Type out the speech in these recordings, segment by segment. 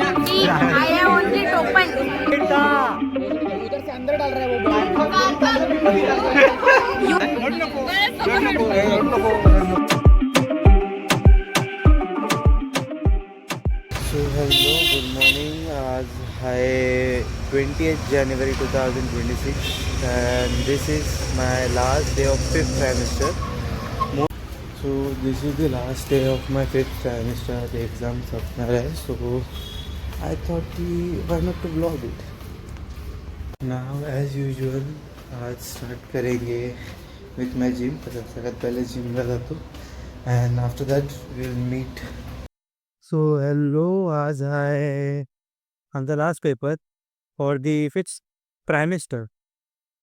I am only token. उधर से अंदर डाल रहा है वो ball. So hello good morning. आज है 20th January 2026 and this is my last day of 5th trimester. So this is the last day of my 5th trimester. The exams अपना है, so I thought कि why not to vlog it. Now as usual आज start करेंगे with my gym. सगळ्यात पहले gym ला जातो and after that we will meet. So hello, आज आहे आमचा last paper for the fifth semester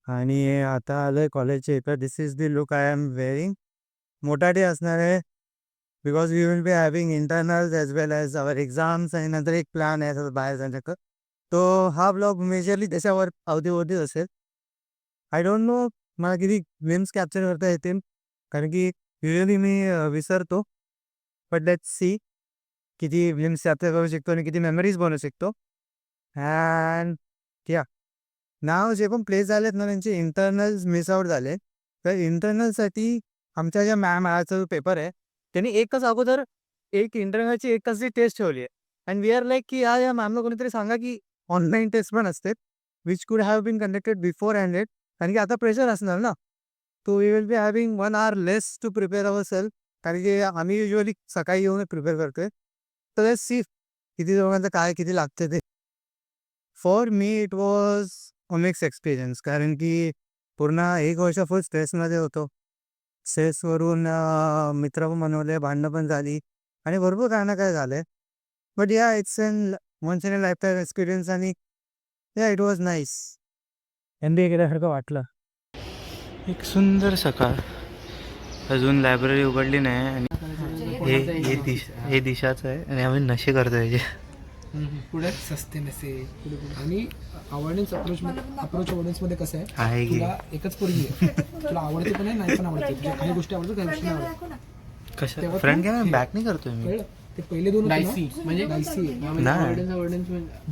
आणि आता आलं आहे कॉलेजचे paper. This is the look I am wearing. मोठा डे असणार आहे because we will be having internals as well as our exams आणि नंतर एक प्लॅन आहे असं बाहेर जाण्याचं. तो हा ब्लॉग मेजरली त्याच्यावर अवतीभोवतीच असेल. आय डोंट नो मला किती ग्लिम्स कॅप्चर करता येतील कारण की युजली मी विसरतो. बट लेट्स सी किती फिल्म्स कॅप्चर करू शकतो आणि किती मेमरीज बनवू शकतो. अँड या नाव जे पण प्लेस झालेत ना त्यांचे इंटरनल्स मिस आउट झाले. तर इंटरनलसाठी आमच्या ज्या मॅमचा जो पेपर आहे त्यांनी एकच अगोदर एक इंटरनलची एक तासची टेस्ट ठेवली आहे. अँड वी आर लाईक की या मॅमला कोणीतरी सांगा की ऑनलाईन टेस्ट पण असते which could have been conducted before handed. कारण की आता प्रेशर असणार ना. तो we will be having 1 hour less to prepare our self. कारण की आम्ही युजली सकाळी येऊन प्रिपेअर करतोय. तर लेट्स सी किती लोकांचं काय किती लागतं ते. For me it was a mix experience कारण की पूर्ण 1 वर्ष फुल स्ट्रेसमध्ये होतो. स्ट्रेसवरून मित्र पण बनवले, भांडणं पण झाली आणि भरपूर काय ना काय झालं. बट या it's an once in a lifetime experience आणि या इट वॉज नाईस. MBA केल्यासारखं वाटलं. एक सुंदर सकाळ. अजून लायब्ररी उघडली नाही आणि हे दिशाचं आहे आणि आम्ही नशे करतो याचे. पुढे सस्ते नसे आणि अवॉर्डन्स अप्रोच अवॉर्डन्समध्ये कसं आहे की तुला एकच पोरगी आहे. तुला आवडते पण आहे नाही पण आवडते. काही गोष्टी आवडतात काही गोष्टी नाही आवडतात. कशा फ्रंट कॅमेरा बॅक नाही करतोय मी. ते पहिले दोन डायसी म्हणजे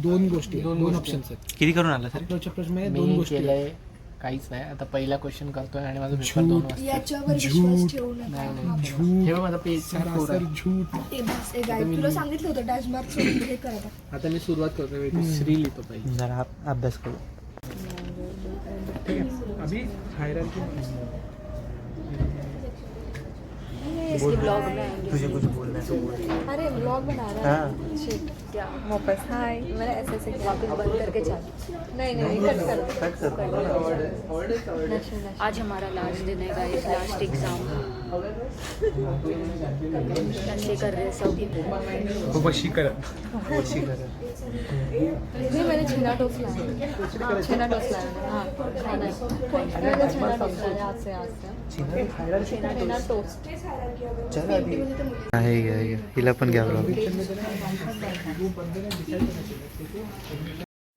दोन गोष्टी दोन ऑप्शन्स आहेत. किती करून आला सर? अप्रोच मध्ये दोन गोष्टी केलंय काहीच नाही. आता पहिला क्वेश्चन करतोय आणि माझा पेपर 2 वाजता. याच्यावर विश्वास ठेवू नका. झूट हे बघ माझा पेज सरासर झूट. ते बस एक आहे. तुला सांगितलं होतं डॅशमार्क सोडून हे करा. आता मी सुरुवात करतोय. श्री लिहितो पहिले. जरा अभ्यास करू. अभी हायरार्की ब्लॉग में तुझे कुछ बोलना है तो बोल. अरे ब्लॉग बना रहा है. शिट क्या वापस हाय मैंने ऐसे वापस बंद करके चल. नहीं कट कर. आज हमारा लास्ट दिन है गाइस, लास्ट एग्जाम. नशे कर रहे सब. वशी करत. नहीं मैंने छेना टोस्ट लाया. छेना टोस्ट लाया. हाँ खाना है. छेना टोस्ट लाया आज से. छेना टोस्ट आहे हिला पण घ्या ब्लॉग.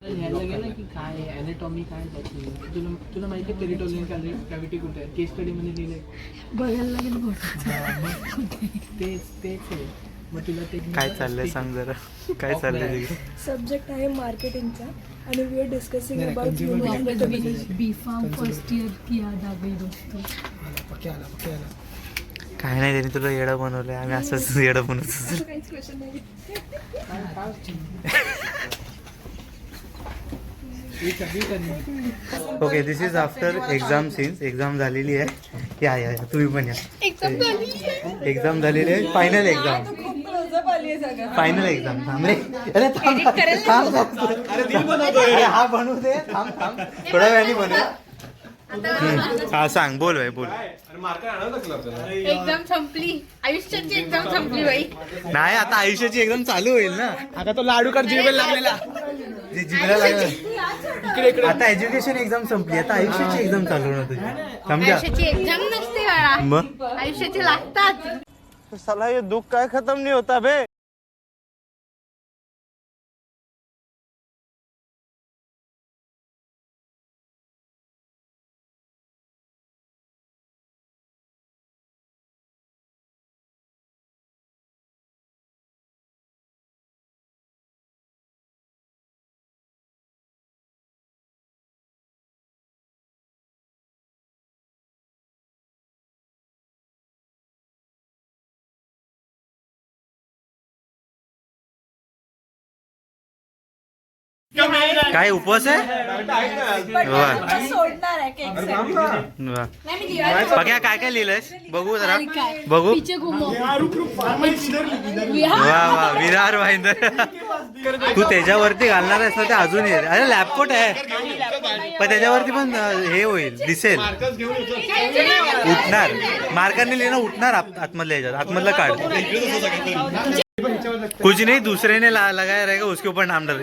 लिहायला गेलं की काय ॲनाटॉमी काय त्याची तुला माहिती आहे पेरिटोनियम कॅव्हिटी कुठे आहे? केस स्टडी मध्ये लिहिलंय. बघायला लागेल. तेच आहे. मग तुला ते काय चाललंय सांग जरा. काय चाललंय? सब्जेक्ट आहे मार्केटिंगचा आणि we are discussing about B pharm first year किया दावे दोस्तों. पक्के आला. काय नाही त्यांनी तुला येडं बनवलंय. आम्ही असंच येडं बनवतो. काहीच क्वेश्चन नाही. Okay this is after exam scenes. Exam झालेली आहे. या तुम्ही पण या. एक्झाम झालेली आहे. Final exam. थांब रे. अरे हा बनवू दे. थांब थोड्या वेळाने बनवू. हा सांग. बोल भाई बोल. एक्झाम संपली. आयुष्याची एक्झाम संपली बाई. नाही आता आयुष्याची एक्झाम चालू होईल ना. आता तो लाडू कर जिभेला लागलेला. आता एज्युकेशन एक्झाम संपली. आता आयुष्याची एक्झाम चालू होणार तुझी. समजा आयुष्याची एक्झाम नसते बाळा. मग आयुष्याची लागतात. साला ये दुख काय खत्म नहीं होता बे. काय उपवास आहे वा सोडणार आहे केक वा बघा काय काय लिहिलंयस बघू जरा बघू वा वा विरार भाईंदर तू त्याच्यावरती घालणार आहेस ना ते अजून येईल अरे लॅपकोट आहे पण त्याच्यावरती पण हे होईल दिसेल उठणार मार्करने लिहिणं उठणार आतमधल्या ह्याच्यात आतमधलं काढ कुछ नहीं दूसरे ने लगाया रहेगा उसके ऊपर नाम डल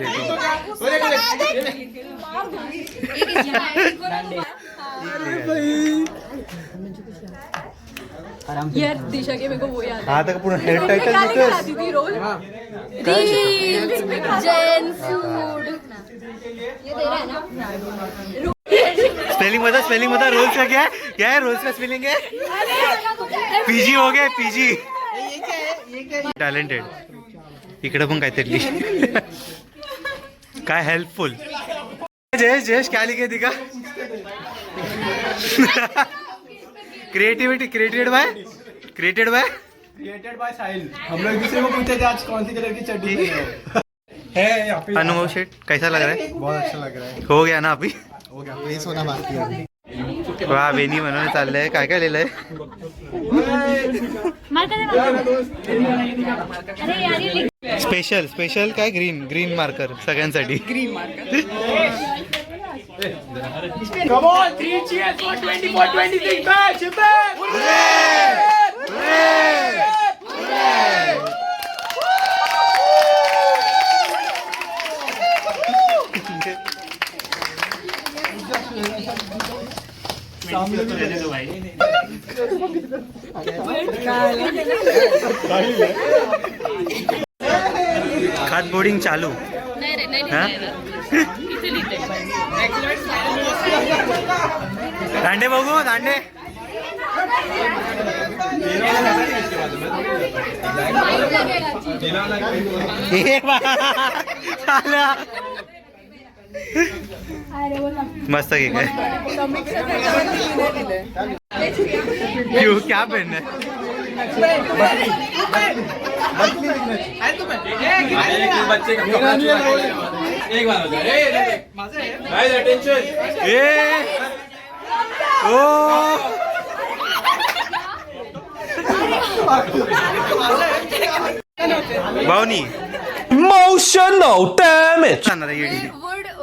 यार दिशा के मेरे को वो याद हाँ तक पूरा हेड टाइटल आती थी रोज जेन फूड ये दे रहा है ना स्पेलिंग बता रोल्स का क्या है रोल्स का स्पेलिंग है पीजी हो गया पीजी टॅलेंटेड इकडे पण काहीतरी काय हेल्पफुल जयेश क्या लिखे दिखा creativity created by created by Sahil हम लोग एक दूसरे को पूछते थे आज कौन सी कलर की चड्डी है यहाँ पे अनुभव शेठ कैसा लग रहा है बहुत अच्छा लग रहा है हो गया ना अभी हो गया फेस होना बाकी है वा बेनी बनवणे चाललंय काय काय लिहिलंय स्पेशल काय ग्रीन मार्कर सगळ्यांसाठी Come on, 3 cheers for 24-26 match! खात बोर्डिंग चालू हाँ? दांडे बघू दांडे मस्त केक आहे क्यों क्या पहनना है एक बार भावनी Emotional damage.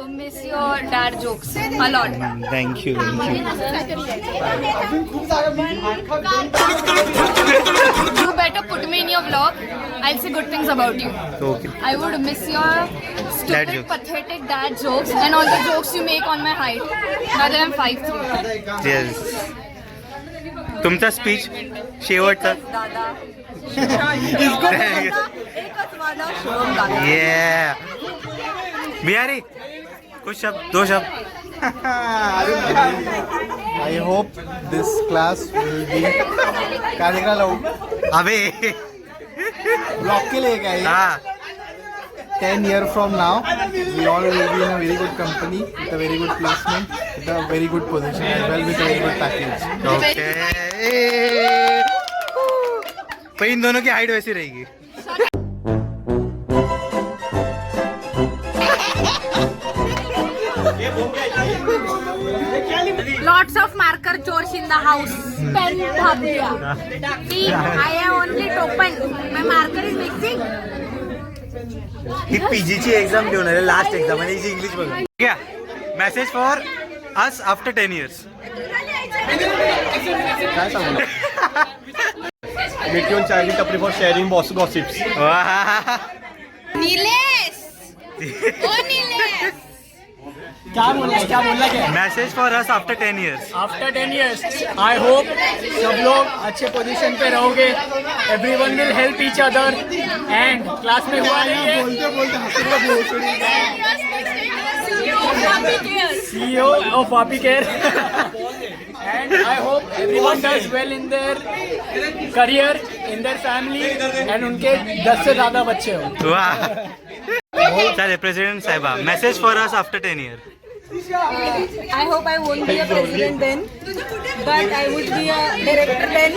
would miss your dad jokes a lot. Thank you You better put me in your vlog. I'll say good things about you. Okay I would miss your Dad stupid, jokes. pathetic dad jokes and all the jokes you make on my height. Now that I'm 5'3". Yes तुमचा speech शेवटचा ये बिहारी कुछ शब्द दो शब्द I hope this class will be क्या देख रहा लोग अबे ब्लॉक के लिए क्या है हाँ 10 years from now we all will be in a very good company with a very good placement with a very good position as well with a very good package. Okay per in दोनों की height वैसी रहेगी Lots of marker chores in the house. Pen bhabia. See, I am only open. My marker is mixing. He PG ची exam देऊन आले last exam आणि हिची English बघ क्या message for us after 10 years काय सांगू Meet you on Charlie Tapri for sharing boss gossips. Nilesh! Oh, Nilesh! क्या बोलना क्या message for us after 10 years after 10 years I hope सब लोग अच्छे पोजीशन पे रहोगे everyone will help each other and class में हुआ नहीं है CEO of Papi Care and I hope everyone does well in their career in their family and उनके 10 से ज़्यादा बच्चे हो वाह चले प्रेसिडेंट साहेबा message for us after 10 years I hope I won't be a president then, but I would be a director then.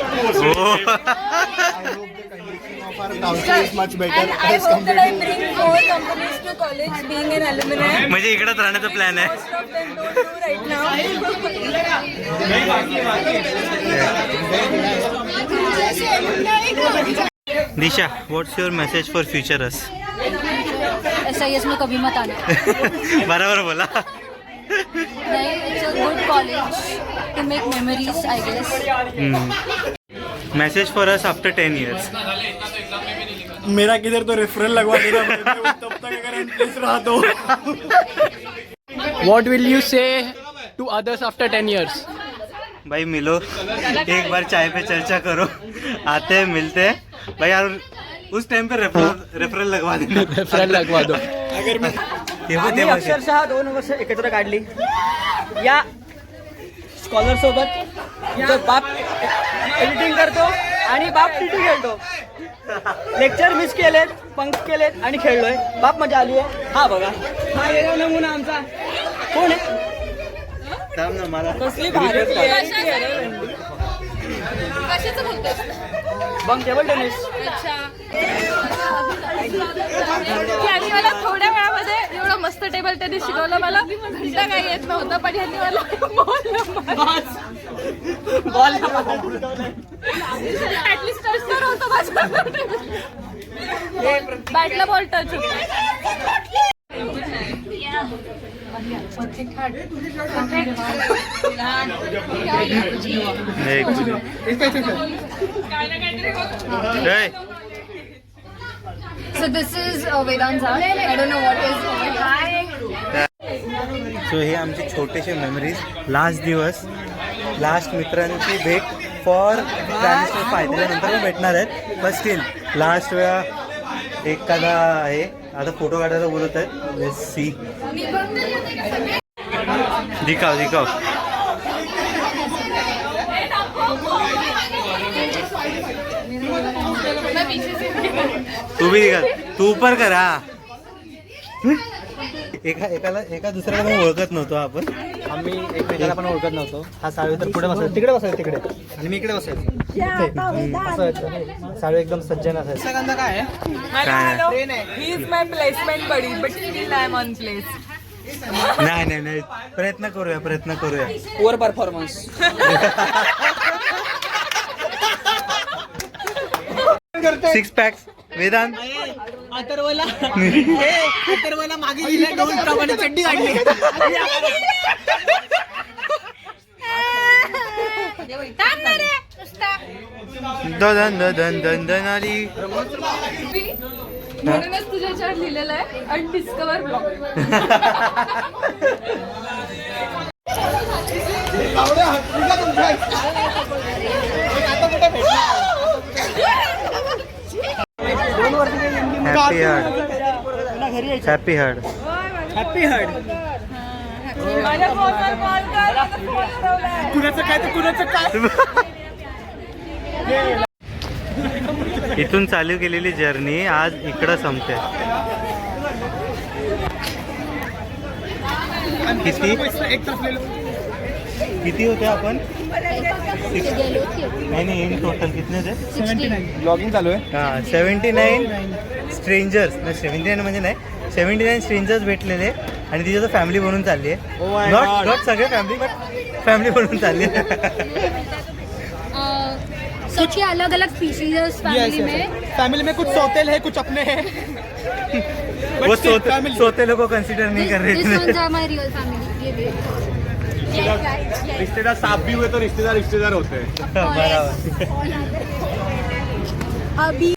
Oh. I hope the condition of our council is much better And I as hope that I compared to. bring more companies to college, being an alumni. म्हणजे इकडेच राहण्याचा plan आहे. Most of them don't do right now. Disha, what's your message for futures? SIS में कभी मत आना. बरोबर बोला. नहीं, it's a good college to make memories, I guess. Message for us after 10 years. मेरा किधर तो रेफरल लगवा देना भाई, मैं तब तक अगर एंट्रेंस रहा तो. What will you say to others after 10 years? भाई मिलो, एक बार चाय पे चर्चा करो, आते हैं मिलते हैं भाई यार. उस टाइम पे रेफरल लगवा देना. रेफरल लगवा दो. आम्ही अक्षरशः 2 वर्ष एकत्र काढली या स्कॉलर सोबत. जो बाप एडिटिंग करतो आणि बाप टीटी खेळतो. लेक्चर मिस केलेत, पंक केलेत आणि खेळलोय. बाप मजा आली आहे. हा बघा, हा वेगळा नमुना आमचा. कोण आहे? कसली भारी कशाचं बोलतोस? Bunk table tennis. यांनी मला थोड्या वेळामध्ये एवढं मस्त टेबल टेनिस शिकवलं. मला घंटा काही येत नव्हतं, पण यांनी मला ऍटलिस्ट टच तर होतं माझ्या. बॅटला बॉल टच होतो. So this is Vedant's art. I don't know what is. So हे आमचे छोटेसे मेमरीज. लास्ट दिवस, लास्ट मित्रांची भेट फॉर ट्रान्सफर फायद्याच्या नंतर पण भेटणार आहेत. पण स्टील लास्ट वेळा एखादा आहे. आता फोटो काढायला बोलत आहेत. Let's see. दिखाव दिखाव. तू भी दिखा, तू ऊपर कर. हा, एका दुसऱ्याला पण ओळखत नव्हतो आपण. आम्ही एकमेकाला पण ओळखत नव्हतो. हा साळवे तर पुढे बसायचा, तिकडे बसायचं तिकडे, आणि मी इकडे बसायचो. असं साळवे एकदम सज्जन असायचं. काय He is my placement buddy, but still I am on place. नाही प्रयत्न करूया. Over performance. Six packs. Vedant अथर्वला मागे गेल्या 2 प्रमाणे चड्डी काढली. दन आली. म्हणूनच तुझ्याच्यावर लिहिलेलं आहे अनडिस्कवर ब्लॉग. Happy heard. माझ्या फोनवर कॉल कर. कुणाचं काय तर कुणाचं काय. इथून चालू केलेली जर्नी आज इकडं संपते. किती होते आपण? नाही इन टोटल कितने थे? 69. ब्लॉगिंग चालू आहे. हां, 79 स्ट्रेंजर्स. 79 म्हणजे नाही, 79 स्ट्रेंजर्स भेटलेले आणि ती जसं फॅमिली बनून चालली आहे. नॉट सगळे फॅमिली, बट फॅमिली बनून चालली आहे. सबकी अलग अलग स्पीशीज फैमिली में कुछ सौतेल है, कुछ अपने हैं. वो सोते लोग को कंसिडर नहीं कर रहे थे. माय रियल फैमिली. ये भी रिश्तेदार साफ भी हुए तो रिश्तेदार होते हैं. बराबर. अभी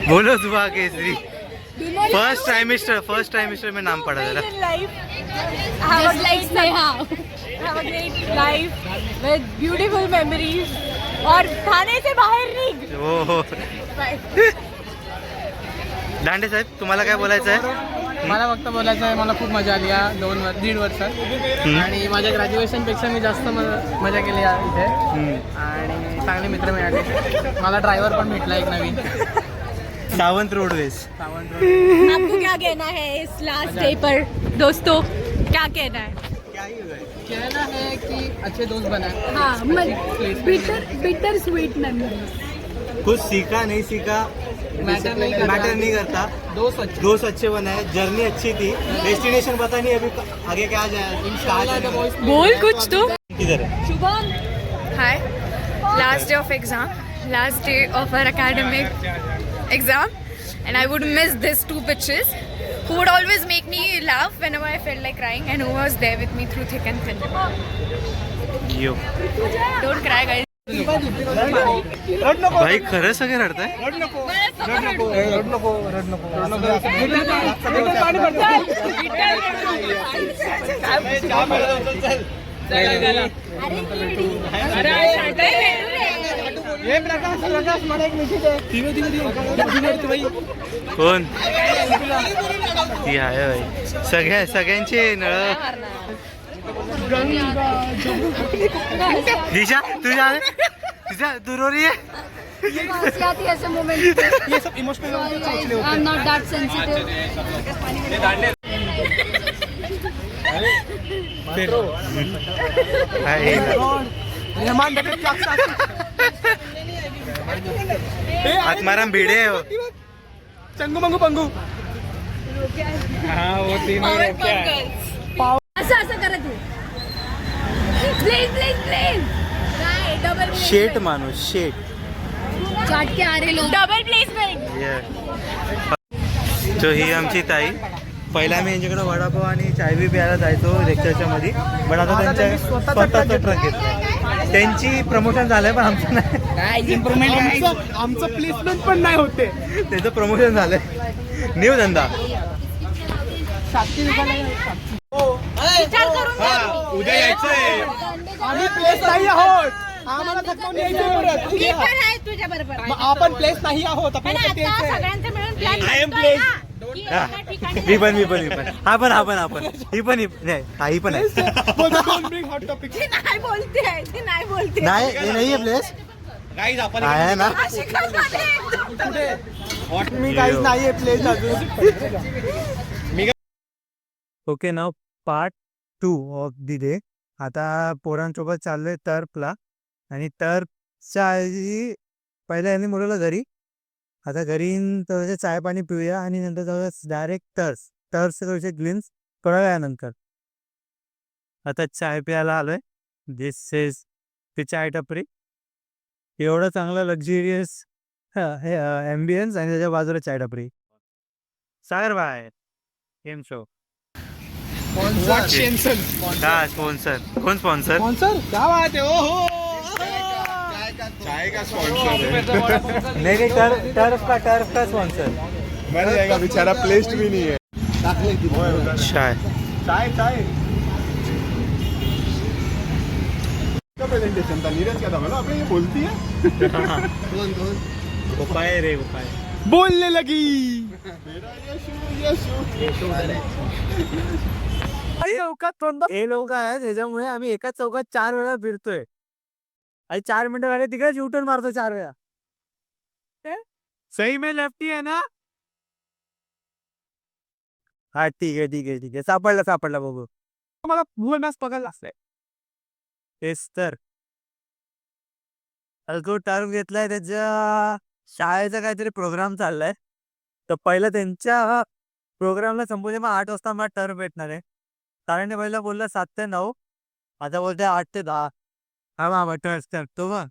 बोलो सुबह केसरी. फर्स्ट टाइमिस्टर में नाम पड़ा जरा. just like Sneha. Have a great life with beautiful memories. और थाने से बाहेर निघ. हो. दांडे साहेब, तुम्हाला काय बोलायचं आहे? मला फक्त बोलायचं आहे, मला खूप मजा आली या 1.5 वर्षात. आणि माझ्या ग्रॅज्युएशनपेक्षा मी जास्त मजा केली या इथे. आणि चांगले मित्र मिळाले. मला ड्रायव्हर पण भेटला एक नवीन. सावंत रोडवेज. आपको क्या कहना है इस लास्ट डे पर दोस्तों? क्या कहना है? कहना है कि अच्छे दोस्त बनाए. बिटर स्वीट मेमोरीज. कुछ सीखा नहीं सीखा मैटर नहीं करता, दोस्त अच्छे बनाए, जर्नी अच्छी थी, डेस्टिनेशन पता नहीं अभी आगे क्या जाए। बोल कुछ तो. किधर है? Hi. Last day of exam. Last day of our academic exam. And I would miss these two bitches who would always make me laugh whenever I felt like crying and who was there with me through thick and thin. Yo Don't cry, guys. भाई खरं सगळे रडताय? कोण ती आहे भाई, सगळ्यांचे नळ. दिशा तुझ्या दुरोरी आहे. आती ऐसे मोमेंट ये सब emotional I am not that sensitive. Atmaram Bhide हो. चंगू मंगू पंगू. असं करत प्लीज प्लीज प्लीज. काय डबल शेट माणूस शेट. चाट के आ रहे लोग. Double placement. तो ही आमची ताई. पहिला मी यांच्याकडे वडापाव आणि चाय बी प्यायला जायचो लेक्चरच्या मध्ये, पण आता त्यांच्या स्वतःचा ट्रक घेतला. त्यांची प्रमोशन झालंय पण आमचं नाही. आमचं प्लेसमेंट पण नाही होते. त्याचं प्रमोशन झालंय. न्यू धंदा. विचार करून बघ. उद्या यायचंय. आम्ही प्लेस नाही आहोत. आम्हाला थकवून यायचंय परत. मी पण आहे तुझ्या बरोबर. मग आपण प्लेस नाही आहोत. पण आपल्याला आता यायचंय. सगळ्यांचं मिळून प्लॅन I am placed. मी पण आपण ही पण ही पण आहे. Hot topic. ती नाही बोलते, ती नाही बोलते. नाही हे नाही आहे प्लेस आहे ना. अशी का झाली? मी काहीच नाहीये प्लेस अजून. Okay now part 2 of the day. आता पोरांसोबत चाललोय टर्फला, आणि टर्फच्या आधी पहिल्या यांनी मुलाला घरी, आता घरी थोडंसं चाय पाणी पिऊया आणि नंतर थोडं डायरेक्ट टर्फचे थोडेसे ग्लिम्स थोड्या वेळानंतर. आता चाय प्यायला आलोय. दिस इज ती चाय टपरी. एवढं चांगलं लक्झरियस हे ॲम्बियन्स आणि त्याच्या बाजूला चाय टपरी. सागर भाई गेम शो. हा स्पॉन्सर. कोण स्पॉन्सर? स्पॉन्सर क्या बात है. ओहो नहीं टर्फ का स्पॉन्सर. मैंने जाएगा बेचारा प्लेस्ड भी नहीं है. चाय चाय प्रेजेंटेशन था. नीरज क्या था बोलो. आपने ये बोलती है. उपाय रे उपाय. बोलने लगी. मेरा यशू. हे लोक आहे त्याच्यामुळे आम्ही एकाच चौकात 4 वेळा फिरतोय. आणि 4 मिनिटं झाले तिकडेच युटर्न मारतो 4 वेळा. सही में लेफ्टी है ना. हा ठीक आहे सापडला बघू. मला गुगल मॅप्स बघायला लागतंय. तेच तर. तो टर्फ घेतलाय त्याच्या शाळेचा काहीतरी प्रोग्राम चाललाय, तर पहिलं त्यांच्या प्रोग्रामला संपवले. मग 8 वाजता मला टर्फ भेटणार आहे. कारण ते पहिला बोलला 7 ते 9, आता बोलतोय 8 ते 10. हा टर्फ तो बघ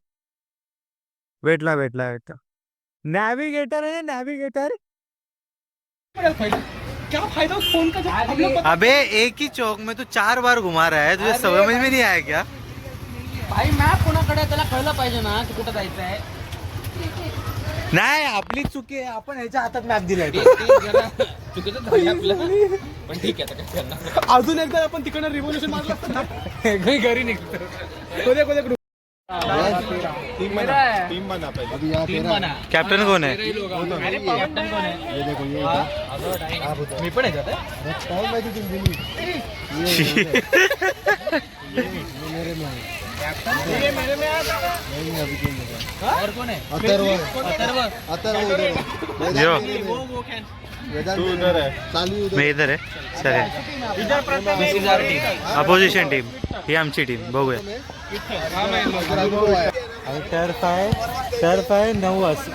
भेटला. नॅव्हिगेटर आहे नॅव्हिगेटर. क्या फायदा उस फोन का जब हम लोग. अबे एक ही चौक में तू 4 बार घुमा रहा है, तुझे समझ में नहीं आया क्या? भाई मॅप कोणाकडे त्याला कळलं पाहिजे ना की कुठं जायचं आहे. नाही आपली चुकी आहे. आपण ह्याच्या हातात मॅप दिलाय. चुकीचं झालं आपलं, पण ठीक आहे आता काय करणार. अजून एकदा आपण तिकडनं रिव्होल्युशन मारलं असतं ना. घरी निघतो. टीम बना पहले. कॅप्टन कोण आहे? कॅप्टन कोण आहे? ये देखो ये मी पण आहे त्यात. कौन मैं तुम दिल्ली. मेरे में है. ये मेरे में आ. नहीं अभी क्यों नहीं. और कोण आहे? अथर्व उधर. जो वो कैन. तू उधर है. चालू उधर. मी इधर आहे. चले अपोजिशन टीम ही आमची टीम. बघूया. आणि टर्फ आहे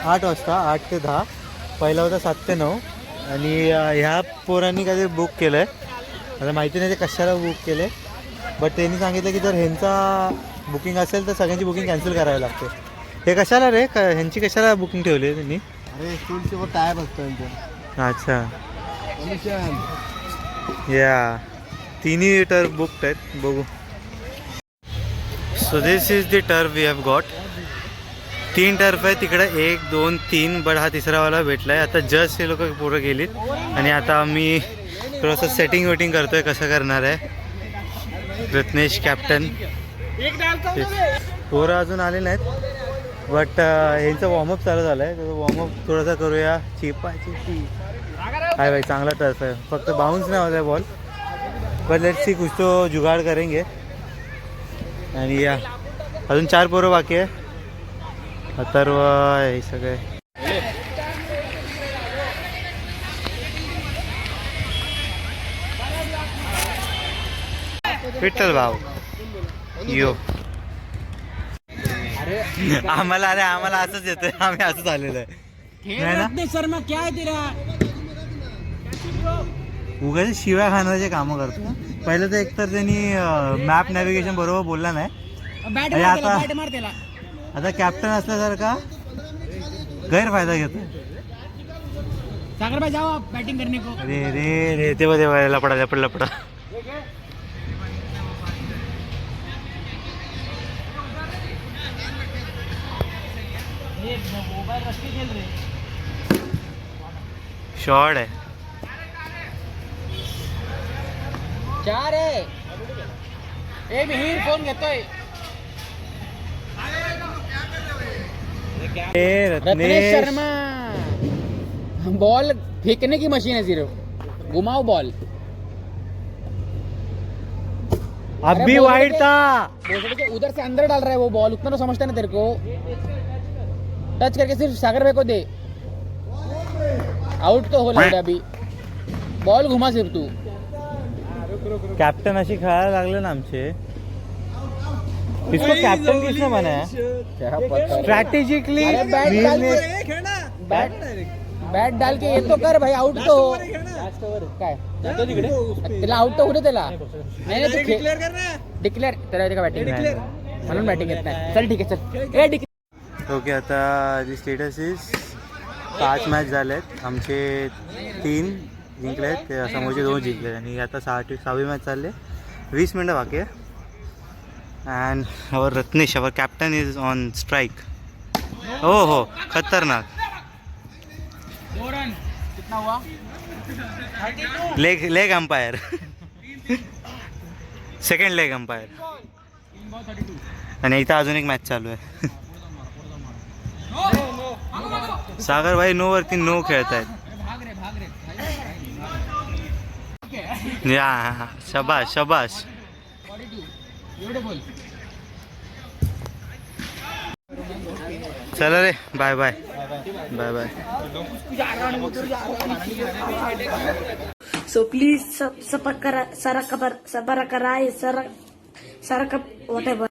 8 वाजता 8 ते 10. पहिला होता 7 ते 9 आणि ह्या पोरांनी काहीतरी बुक केलं आहे. आता माहिती नाही ते कशाला बुक केले, बट त्यांनी सांगितलं की जर ह्यांचा बुकिंग असेल तर सगळ्यांची बुकिंग कॅन्सल करावी लागते. हे कशाला रे, ह्यांची कशाला बुकिंग ठेवली आहे त्यांनी? अरे स्कूलचे वो टायर बसतो त्यांच्या. अच्छा, या तिन्ही टर्फ बुकड आहेत. बघू. So this is the turf we have got. 3 turf आहे तिकडे, 1 2 3, बट हा तिसरावाला भेटला आहे. आता जस्ट हे लोक पोरं गेलीत आणि आता आम्ही थोडंसं सेटिंग वेटिंग करतोय कसं करणार आहे. रत्नेश कॅप्टन, पोरं अजून आले नाहीत, बट यांचा वॉर्मअप चालू झाला आहे. तर वॉर्मअप थोडासा करूया. चिपाची आहे भाई, चांगला टर्फ आहे, फक्त बाउन्स नाही होत आहे बॉल. पर लेट्स सी, कुछ तो जुगाड करेंगे. आणि या अजून 4 पोरं बाकी आहे. अथर्व हे सगळे. विठ्ठल भाऊ यो. आम्हाला असंच येतंय, आम्ही असंच आलेलं आहे ना. शर्मा क्या आहे तेरा? उगाच शिव्या खाण्याचे कामं करतो. पहिलं तर एकतर त्यांनी मॅप नॅव्हिगेशन बरोबर बोलला नाही. आणि आता कॅप्टन असल्यासारखा गैरफायदा घेतो. सागर भाई जाओ आप बैटिंग करने को. अरे रे रे, ते बघ लपडा लपड लपडा. शॉर्ट आहे. चार आहे. ए मिहीर फोन घेतोय. रत्नेश शर्मा, बॉल फेंकने की मशीन है, सिर्फ घुमाओ बॉल. अभी वाइड था. उधर से अंदर डाल रहा है वो बॉल, उतना तो समझता है ना तेरे को. टच करके सिर्फ सागर भाई को दे. आउट तो हो रहा है अभी. बॉल घुमा सिर्फ तू. कॅप्टन अशी खेळायला लागले ना आमचे. इसको कैप्टन किसने बनाया? स्ट्रैटेजिकली बॅट डाल के येतो कर भाई. आउट तो हो. काय त्याला आउट तो होऊ दे त्याला. नाही तू डिक्लेअर त्याला का बॅटिंग म्हणून बॅटिंग येत नाही. चल ठीक आहे, चल. ए ओके, आता जी स्टेटस इज 5 मॅच झाले आहेत. आमचे 3 जिंकले आहेत, ते समोरचे 2 जिंकले आणि आता 6वी मॅच चालले. 20 मिनटं बाकी आहे. And our Ratnesh, our captain is on strike. हो खतरनाक. Leg umpire, second leg umpire. आणि इथं अजून एक मॅच चालू आहे. सागर भाई नो वरती नो खेळत आहेत. या शबाश शबाश. चला रे, bye bye bye bye. So please subscribe, whatever.